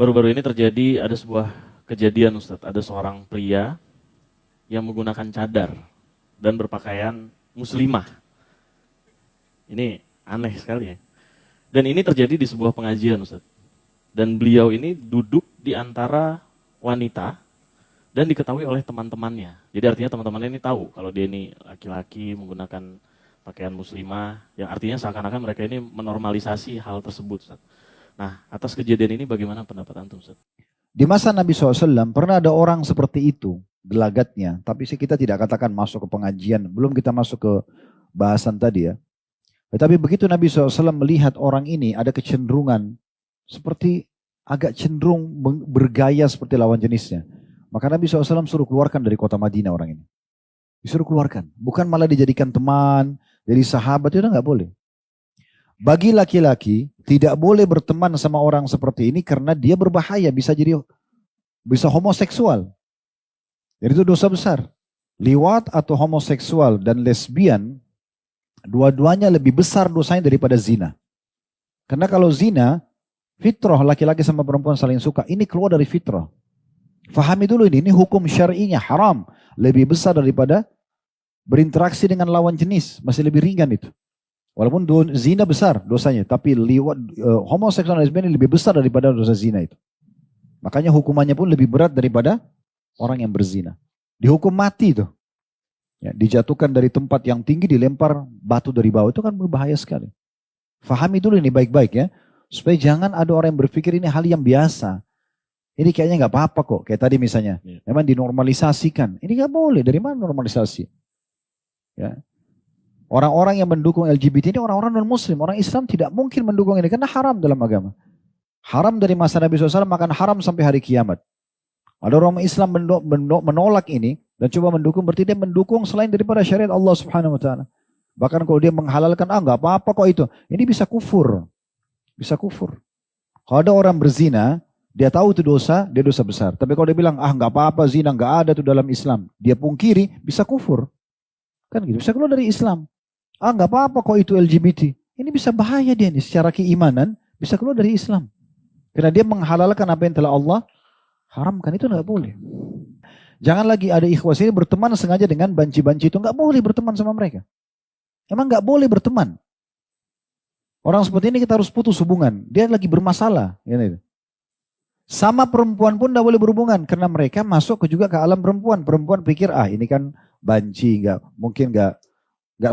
Baru-baru ini terjadi ada sebuah kejadian Ustadz. Ada seorang pria yang menggunakan cadar dan berpakaian muslimah. Ini aneh sekali ya. Dan ini terjadi di sebuah pengajian Ustadz. Dan beliau ini duduk di antara wanita dan diketahui oleh teman-temannya. Jadi artinya teman-temannya ini tahu kalau dia ini laki-laki menggunakan pakaian muslimah, yang artinya seakan-akan mereka ini menormalisasi hal tersebut Ustadz. Nah, atas kejadian ini bagaimana pendapat antum Ustadz? Di masa Nabi SAW pernah ada orang seperti itu, gelagatnya. Tapi kita tidak katakan masuk ke pengajian, belum kita masuk ke bahasan tadi ya. Tetapi begitu Nabi SAW melihat orang ini ada kecenderungan seperti agak cenderung bergaya seperti lawan jenisnya. Maka Nabi SAW suruh keluarkan dari kota Madinah orang ini. Disuruh keluarkan. Bukan malah dijadikan teman, jadi sahabat, itu nggak boleh. Bagi laki-laki tidak boleh berteman sama orang seperti ini karena dia berbahaya, bisa homoseksual. Jadi itu dosa besar. Liwat atau homoseksual dan lesbian, dua-duanya lebih besar dosanya daripada zina. Karena kalau zina, fitrah laki-laki sama perempuan saling suka, ini keluar dari fitrah. Fahami dulu ini hukum syar'inya haram. Lebih besar daripada berinteraksi dengan lawan jenis, masih lebih ringan itu. Walaupun zina besar dosanya, tapi homoseksual dan lesbian lebih besar daripada dosa zina itu. Makanya hukumannya pun lebih berat daripada orang yang berzina. Dihukum mati itu. Ya, dijatuhkan dari tempat yang tinggi, dilempar batu dari bawah, itu kan berbahaya sekali. Fahami dulu ini baik-baik ya, supaya jangan ada orang yang berpikir ini hal yang biasa. Ini kayaknya nggak apa-apa kok, kayak tadi misalnya, memang dinormalisasikan. Ini nggak boleh, dari mana normalisasi? Ya. Orang-orang yang mendukung LGBT ini orang-orang non-muslim, orang Islam tidak mungkin mendukung ini karena haram dalam agama. Haram dari masa Nabi SAW, makan haram sampai hari kiamat. Ada orang Islam menolak ini dan coba mendukung, berarti dia mendukung selain daripada syariat Allah Subhanahu Wa Taala. Bahkan kalau dia menghalalkan, nggak apa-apa kok itu, ini bisa kufur, bisa kufur. Kalau ada orang berzina, dia tahu itu dosa, dia dosa besar. Tapi kalau dia bilang, nggak apa-apa zina, nggak ada itu dalam Islam, dia pungkiri, bisa kufur. Kan gitu, bisa keluar dari Islam. Nggak apa-apa kok itu LGBT. Ini bisa bahaya dia nih, secara keimanan, bisa keluar dari Islam. Karena dia menghalalkan apa yang telah Allah haramkan, itu nggak boleh. Jangan lagi ada ikhwas ini berteman sengaja dengan banci-banci itu, nggak boleh berteman sama mereka. Emang nggak boleh berteman. Orang seperti ini kita harus putus hubungan. Dia lagi bermasalah. Gitu. Sama perempuan pun tidak boleh berhubungan karena mereka masuk juga ke alam perempuan. Perempuan pikir ini kan banci, mungkin nggak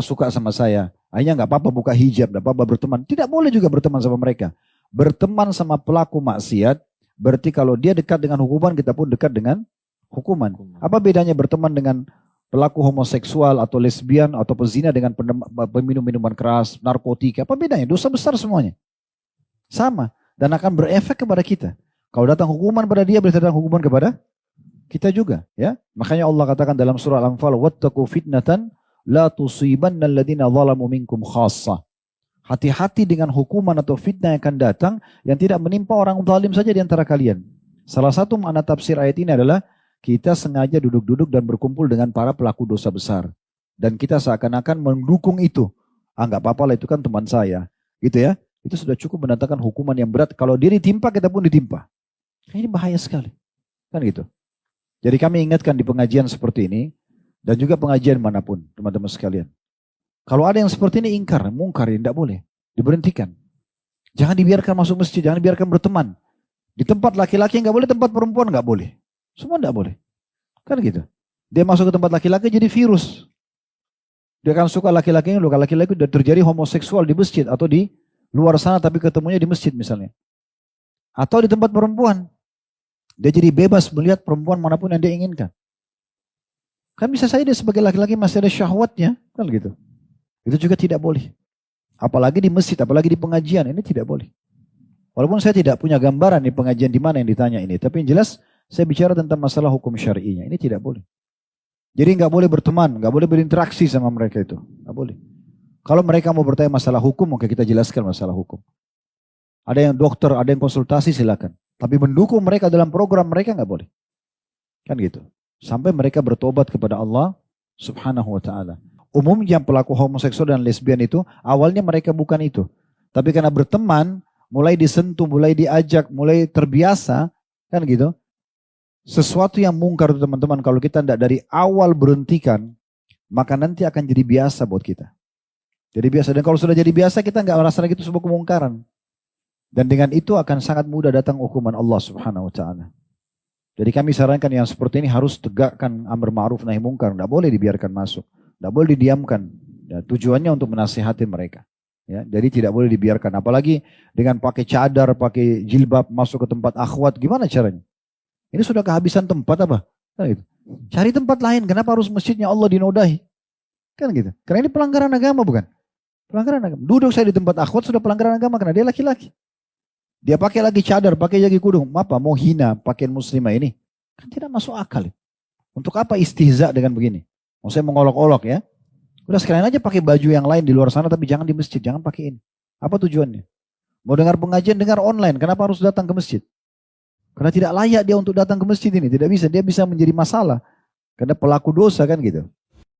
suka sama saya. Akhirnya nggak apa-apa buka hijab, nggak apa-apa berteman. Tidak boleh juga berteman sama mereka. Berteman sama pelaku maksiat, berarti kalau dia dekat dengan hukuman, kita pun dekat dengan hukuman. Apa bedanya berteman dengan pelaku homoseksual atau lesbian atau pezina dengan peminum minuman keras, narkotika? Apa bedanya? Dosa besar semuanya. Sama dan akan berefek kepada kita. Kalau datang hukuman pada dia, berarti datang hukuman kepada kita juga, ya. Makanya Allah katakan dalam surah Al-Anfal, "Wattaqu fitnatan la tusibanna alladziina zalamu minkum khassah." Hati-hati dengan hukuman atau fitnah yang akan datang yang tidak menimpa orang zalim saja di antara kalian. Salah satu makna tafsir ayat ini adalah kita sengaja duduk-duduk dan berkumpul dengan para pelaku dosa besar. Dan kita seakan-akan mendukung itu. Nggak apa-apa lah, itu kan teman saya. Gitu ya. Itu sudah cukup mendatangkan hukuman yang berat. Kalau dia ditimpa, kita pun ditimpa. Ini bahaya sekali. Kan gitu. Jadi kami ingatkan di pengajian seperti ini. Dan juga pengajian manapun, teman-teman sekalian. Kalau ada yang seperti ini ingkar, mungkar, tidak boleh. Diberhentikan. Jangan dibiarkan masuk masjid, jangan dibiarkan berteman. Di tempat laki-laki nggak boleh, tempat perempuan nggak boleh. Semua nggak boleh. Kan gitu. Dia masuk ke tempat laki-laki jadi virus. Dia akan suka laki-lakinya, kalau laki-laki udah terjadi homoseksual di masjid atau di luar sana tapi ketemunya di masjid misalnya. Atau di tempat perempuan. Dia jadi bebas melihat perempuan manapun yang dia inginkan. Kan bisa saja dia sebagai laki-laki masih ada syahwatnya, kan gitu. Itu juga tidak boleh. Apalagi di masjid, apalagi di pengajian, ini tidak boleh. Walaupun saya tidak punya gambaran di pengajian di mana yang ditanya ini, tapi yang jelas saya bicara tentang masalah hukum syar'inya. Ini tidak boleh. Jadi nggak boleh berteman, nggak boleh berinteraksi sama mereka itu, nggak boleh. Kalau mereka mau bertanya masalah hukum, mungkin kita jelaskan masalah hukum. Ada yang dokter, ada yang konsultasi, silakan. Tapi mendukung mereka dalam program mereka nggak boleh. Kan gitu. Sampai mereka bertobat kepada Allah Subhanahu Wa Taala. Umumnya pelaku homoseksual dan lesbian itu awalnya mereka bukan itu. Tapi karena berteman, mulai disentuh, mulai diajak, mulai terbiasa, kan gitu. Sesuatu yang mungkar itu teman-teman, kalau kita tidak dari awal berhentikan, maka nanti akan jadi biasa buat kita. Jadi biasa, dan kalau sudah jadi biasa kita nggak merasa lagi itu sebuah kemungkaran. Dan dengan itu akan sangat mudah datang hukuman Allah Subhanahu wa taala. Jadi kami sarankan yang seperti ini harus tegakkan amar ma'ruf nahi mungkar, tidak boleh dibiarkan masuk, tidak boleh didiamkan. Ya, tujuannya untuk menasihati mereka. Ya, jadi tidak boleh dibiarkan, apalagi dengan pakai cadar, pakai jilbab masuk ke tempat akhwat, gimana caranya? Ini sudah kehabisan tempat apa? Kan gitu. Cari tempat lain, kenapa harus masjidnya Allah dinodai? Kan gitu. Karena ini pelanggaran agama bukan? Pelanggaran agama. Duduk saya di tempat akhwat sudah pelanggaran agama karena dia laki-laki. Dia pakai lagi cadar, pakai lagi kudung. Apa? Mau hina pakaian muslimah ini? Kan tidak masuk akal. Untuk apa istihza dengan begini? Mau saya mengolok-olok ya? Udah sekalian aja pakai baju yang lain di luar sana tapi jangan di masjid, jangan pakai ini. Apa tujuannya? Mau dengar pengajian, dengar online. Kenapa harus datang ke masjid? Karena tidak layak dia untuk datang ke masjid ini. Tidak bisa, dia bisa menjadi masalah. Karena pelaku dosa kan gitu.